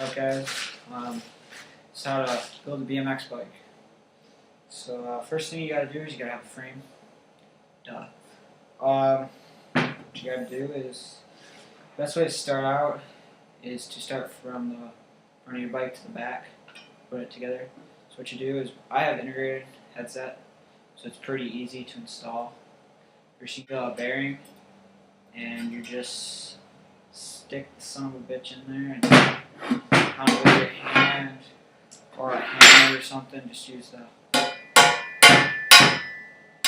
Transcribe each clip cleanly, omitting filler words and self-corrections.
Alright guys, it's how to build a BMX bike. So first thing you gotta do is you gotta have a frame. Duh. What you gotta do is, the best way to start out is to start from the front of your bike to the back, put it together. So what you do is, I have integrated headset, so it's pretty easy to install. First you get a bearing, and you just stick the son of a bitch in there, and kind of with your hand or a hammer or something, just use the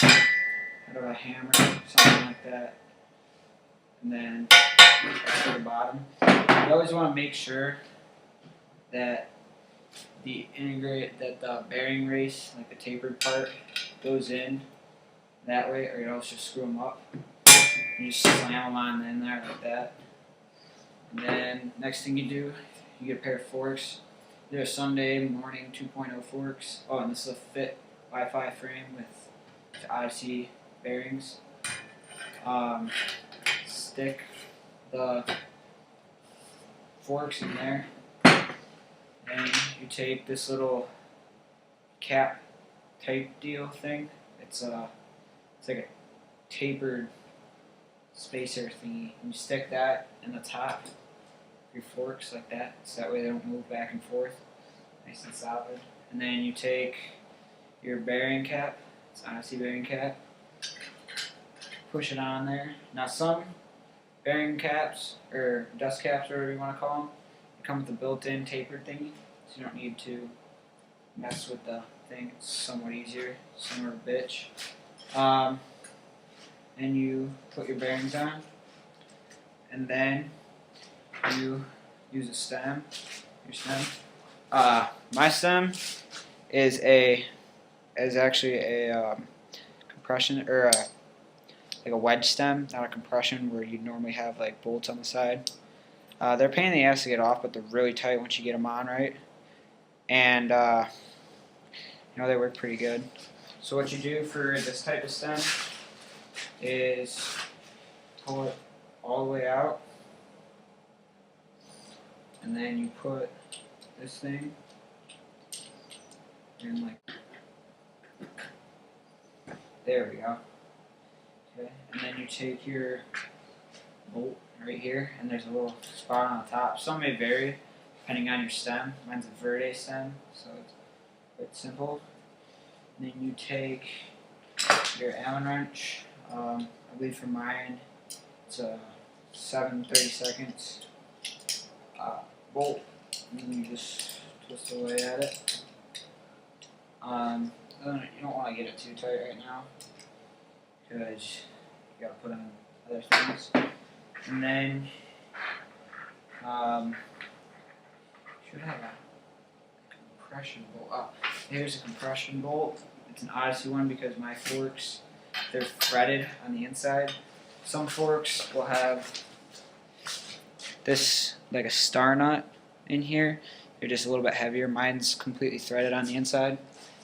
head of a hammer, something like that, and then to the bottom. You always want to make sure that the bearing race, like the tapered part, goes in that way, or you'll just screw them up. You just slam them on in there like that. And then next thing you do, you get a pair of forks. They're a Sunday Morning 2.0 forks. Oh, and this is a Fit Wi-Fi frame with Odyssey bearings. Stick the forks in there, and you take this little cap type deal thing. It's like a tapered spacer thingy. And you stick that in the top of your forks like that, so that way they don't move back and forth. Nice and solid. And then you take your bearing cap, it's an Odyssey bearing cap, push it on there. Now some bearing caps, or dust caps, or whatever you want to call them, they come with a built-in tapered thingy, so you don't need to mess with the thing. It's somewhat easier, somewhat a bitch. And you put your bearings on, and then you use a stem. Your stem. My stem is actually a compression, or like a wedge stem, not a compression where you'd normally have like bolts on the side. They're a pain in the ass to get off, but they're really tight once you get them on right. And they work pretty good. So what you do for this type of stem is pull it all the way out, and then you put this thing in like, there we go. Okay, and then you take your bolt right here, and there's a little spot on the top. Some may vary depending on your stem. Mine's a Verde stem, so it's quite simple. And then you take your Allen wrench. I believe for mine it's a 7/32 bolt, and then you just twist away at it. You don't want to get it too tight right now, because you gotta put on other things. And then should have a compression bolt. Oh, here's a compression bolt. It's an Odyssey one because my forks, they're threaded on the inside. Some forks will have this, like a star nut in here. They're just a little bit heavier. Mine's completely threaded on the inside.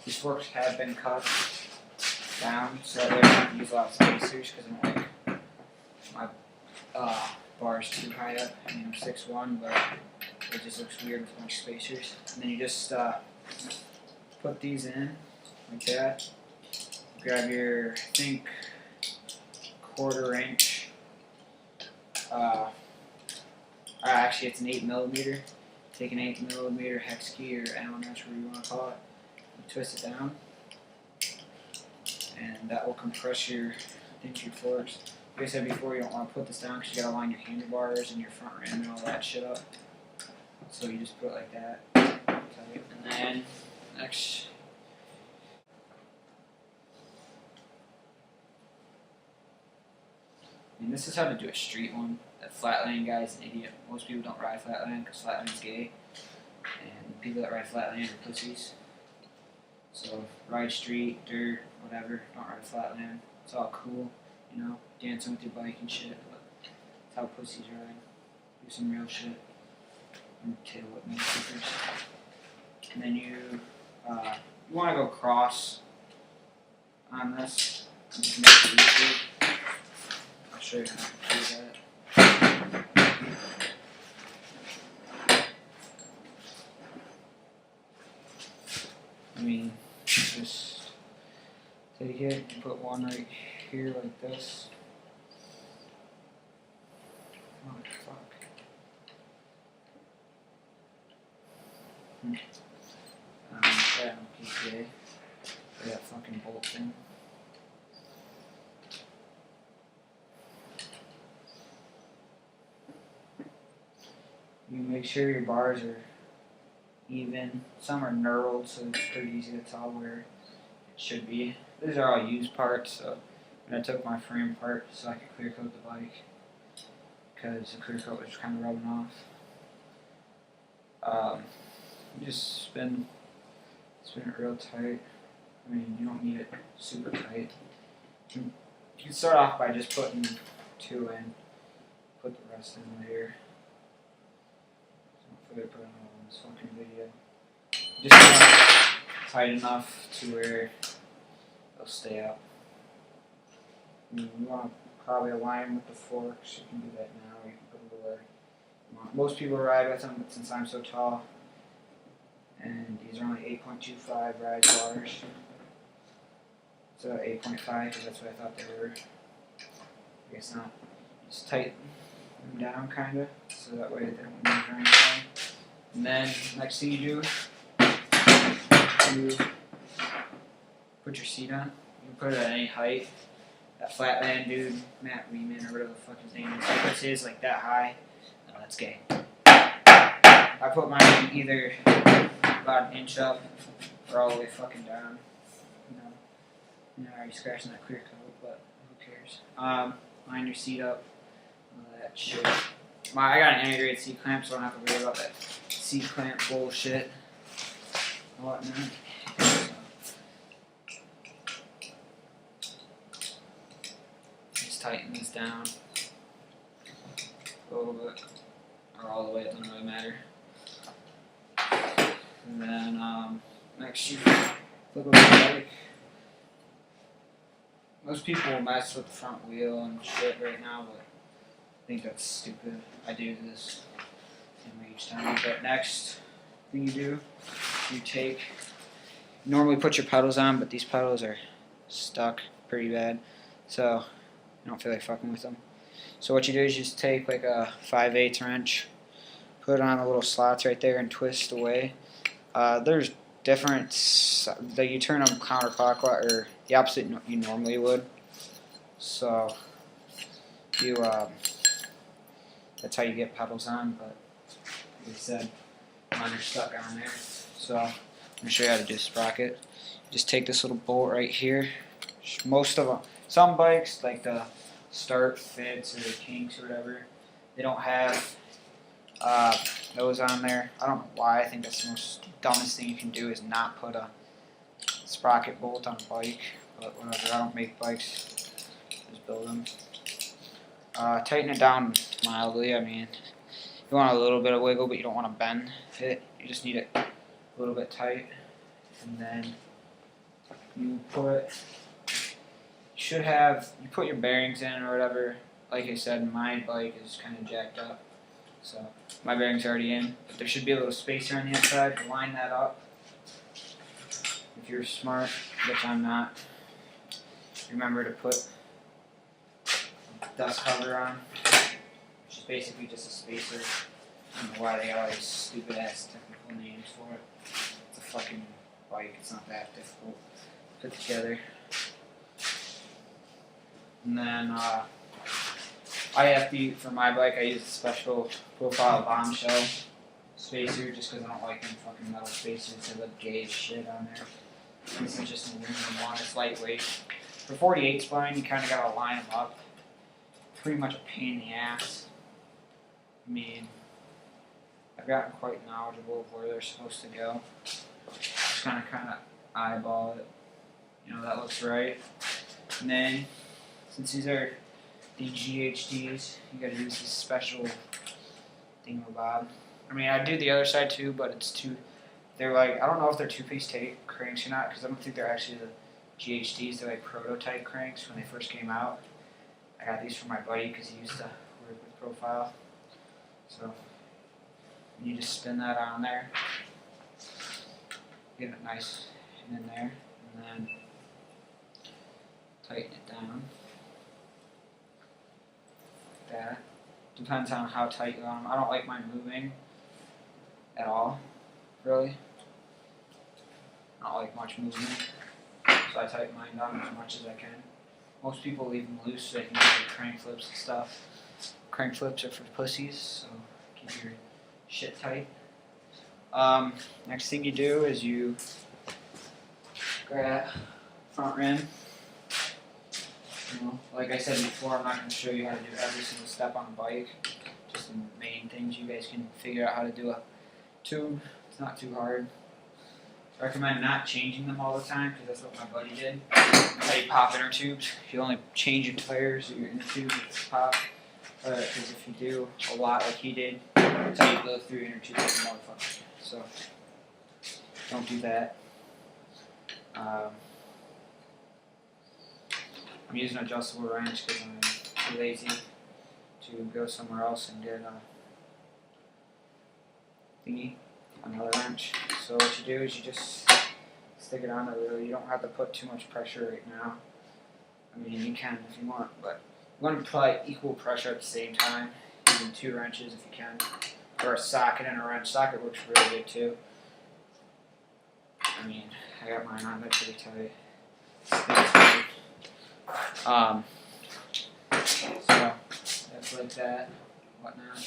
These forks have been cut down so that they don't use a lot of spacers, because I don't like my bars too high up. I mean, I'm 6'1", but it just looks weird with a bunch of spacers. And then you just put these in like that. Grab your, I think, 1/4 inch. Actually, it's an 8mm. Take an 8mm hex key or Allen wrench, whatever you want to call it. You twist it down, and that will compress your forks. Like I said before, you don't want to put this down because you got to line your handlebars and your front rim and all that shit up. So you just put it like that. And then next, this is how to do a street one. That flatland guy's an idiot. Most people don't ride flatland because flatland's gay, and people that ride flatland are pussies. So ride street, dirt, whatever. Don't ride flatland. It's all cool, dancing with your bike and shit. But that's how pussies ride. Do some real shit. And tail whip motherfuckers. And then you want to go cross on this. And just make it easy. I'll show you how to do that. I mean, just take it and put one right here like this. Oh, fuck. Yeah, PTA. That fucking bolt thing. You make sure your bars are even. Some are knurled, so it's pretty easy to tell where it should be. These are all used parts, so and I took my frame apart so I could clear coat the bike because the clear coat was kind of rubbing off. You just spin it real tight. I mean, you don't need it super tight. You can start off by just putting 2 in, put the rest in later. So hopefully I put it on this fucking video. Just tight enough to where they'll stay up. You want to probably align with the forks. You can do that now. You can put them where you want. Most people ride with them, but since I'm so tall, and these are only 8.25 ride bars. So 8.5 because that's what I thought they were. I guess not. Just tighten them down kind of, so that way they don't move or anything. And then next thing you do, you put your seat on. You can put it at any height. That Flatland dude, Matt Weeman or whatever the fuck his name is, he puts his like that high. No, that's gay. I put mine either about an inch up or all the way fucking down. You know, you're scratching that clear coat, but who cares? Line your seat up, all that shit. I got an integrated seat clamp, so I don't have to worry about that seat clamp bullshit. Whatnot. Just tighten these down a little bit, or all the way, it doesn't really matter. And then next you flip over the bike. Most people will mess with the front wheel and shit right now, but I think that's stupid. I do this each time. But next thing you do, you normally put your pedals on, but these pedals are stuck pretty bad, so I don't feel like fucking with them. So what you do is you just take like a 5/8 wrench, put it on the little slots right there, and twist away. There's different, that you turn them counterclockwise, or the opposite you normally would. So you that's how you get pedals on, but like I said, mine are stuck on there. So I'm gonna show you how to do a sprocket. You just take this little bolt right here. Most of them, some bikes like the Start Fits or the Kinks or whatever, they don't have those on there. I don't know why. I think that's the most dumbest thing you can do is not put a sprocket bolt on a bike, but whatever. I don't make bikes, just build them. Tighten it down mildly. I mean, you want a little bit of wiggle, but you don't want to bend it. You just need it a little bit tight, and then you put your bearings in or whatever. Like I said, my bike is kind of jacked up, so my bearings are already in, but there should be a little spacer on the inside to line that up. If you're smart, which I'm not, remember to put a dust cover on, which is basically just a spacer. I don't know why they got all these stupid ass technical names for it. It's a fucking bike, it's not that difficult to put together. And then for my bike, I use a special profile bombshell spacer just because I don't like them fucking metal spacers. They look gay as shit on there. This is just an aluminum one. It's lightweight. For 48 spline, you kind of got to line them up. Pretty much a pain in the ass. I mean, I've gotten quite knowledgeable of where they're supposed to go. Just kind of eyeball it. You know, that looks right. And then, since these are the GHDs, you gotta use this special thingamabob. I mean, I do the other side too, but it's they're like, I don't know if they're two-piece tape cranks or not, because I don't think they're actually the GHDs. They're like prototype cranks when they first came out. I got these from my buddy because he used to work with Profile. So, you just spin that on there. Give it a nice tighten in there, and then tighten it down like that. Depends on how tight you want them. I don't like mine moving at all, really. I don't like much movement, so I tighten mine down as much as I can. Most people leave them loose so they can do like crank flips and stuff. Crank flips are for pussies, so keep your shit tight. Next thing you do is you grab front rim. You know, like I said before, I'm not going to show you how to do every single step on a bike. Just the main things you guys can figure out how to do a tube. It's not too hard. I recommend not changing them all the time because that's what my buddy did. That's how you pop inner tubes. If you only change your tires or your inner tubes, it's pop. Because if you do a lot like he did, that's how you go through inner tubes like a motherfucker. So don't do that. I'm using an adjustable wrench because I'm too lazy to go somewhere else and get a thingy, another wrench. So what you do is you just stick it on the wheel. You don't have to put too much pressure right now. I mean, you can if you want, but you want to apply equal pressure at the same time, using 2 wrenches if you can, or a socket and a wrench. Socket works really good too. I mean, I got mine on, they're pretty tight. So that's like that, whatnot.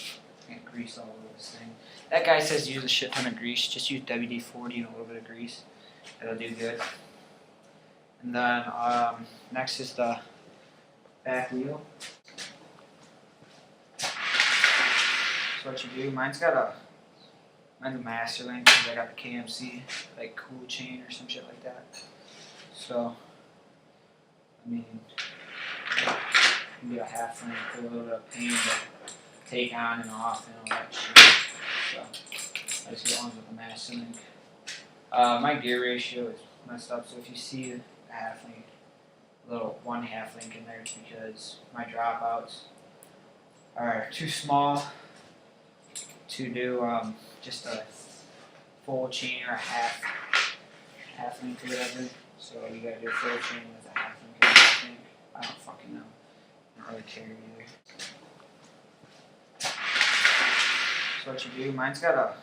Can't grease all over this thing. That guy says use a shit ton of grease. Just use WD-40 and a little bit of grease. That'll do good. And then next is the back wheel. So what you do, mine's a master link because I got the KMC like cool chain or some shit like that. So I mean, it can be a half link, a little bit of pain to take on and off and all that shit. So I just get ones with a master link. My gear ratio is messed up, so if you see a half link, a little 1 half link in there, it's because my dropouts are too small to do just a full chain or a half link or whatever. So you gotta do a full chain with a half link or half link. I don't fucking know. I don't really care either. So what you do, mine's a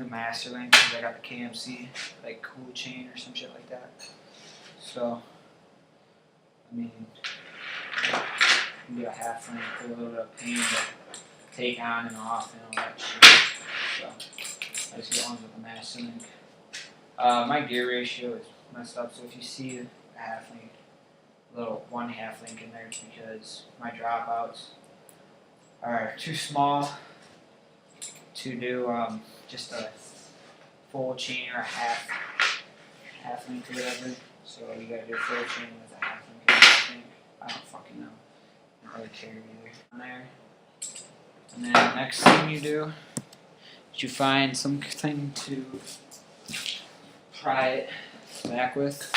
master link because I got the KMC like cool chain or some shit like that. So I mean, it can be a half link, a little bit of pain to take on and off and all that shit. So I just get ones with a master link. My gear ratio is messed up, so if you see a half link, a little 1 half link in there, it's because my dropouts are too small to do just a full chain or a half link or whatever. So you gotta do a full chain with a half link or half link. I don't fucking know. I don't really care either. On there. And then the next thing you do is you find something to pry it back with.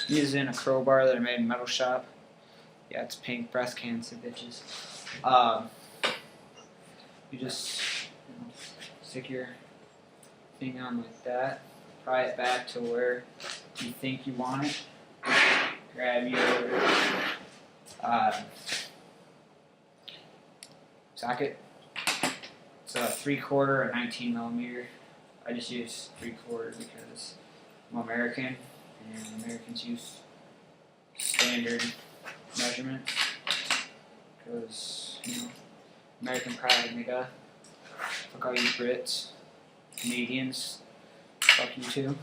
I'm using a crowbar that I made in Metal Shop. Yeah, it's pink, breast cancer, bitches. You just stick your thing on like that, pry it back to where you think you want it. Grab your socket. It's a 3/4 or 19 millimeter. I just use 3/4 because I'm American and Americans use standard measurements because, you know, American pride, nigga. Fuck all you Brits, Canadians, fuck you too.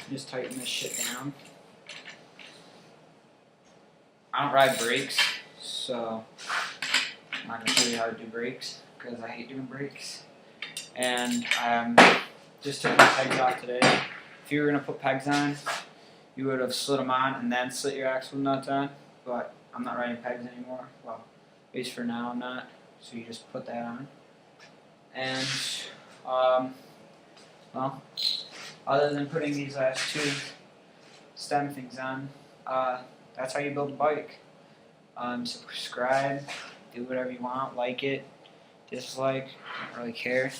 Just tighten this shit down. I don't ride brakes, so I'm not gonna show you how to do brakes because I hate doing brakes. And just took my pegs off today. If you were gonna put pegs on, you would have slid them on and then slit your axle nuts on. But I'm not riding pegs anymore. Well, at least for now I'm not. So you just put that on. And well, other than putting these last 2 stem things on, that's how you build a bike. Subscribe, do whatever you want, like it, dislike, don't really care.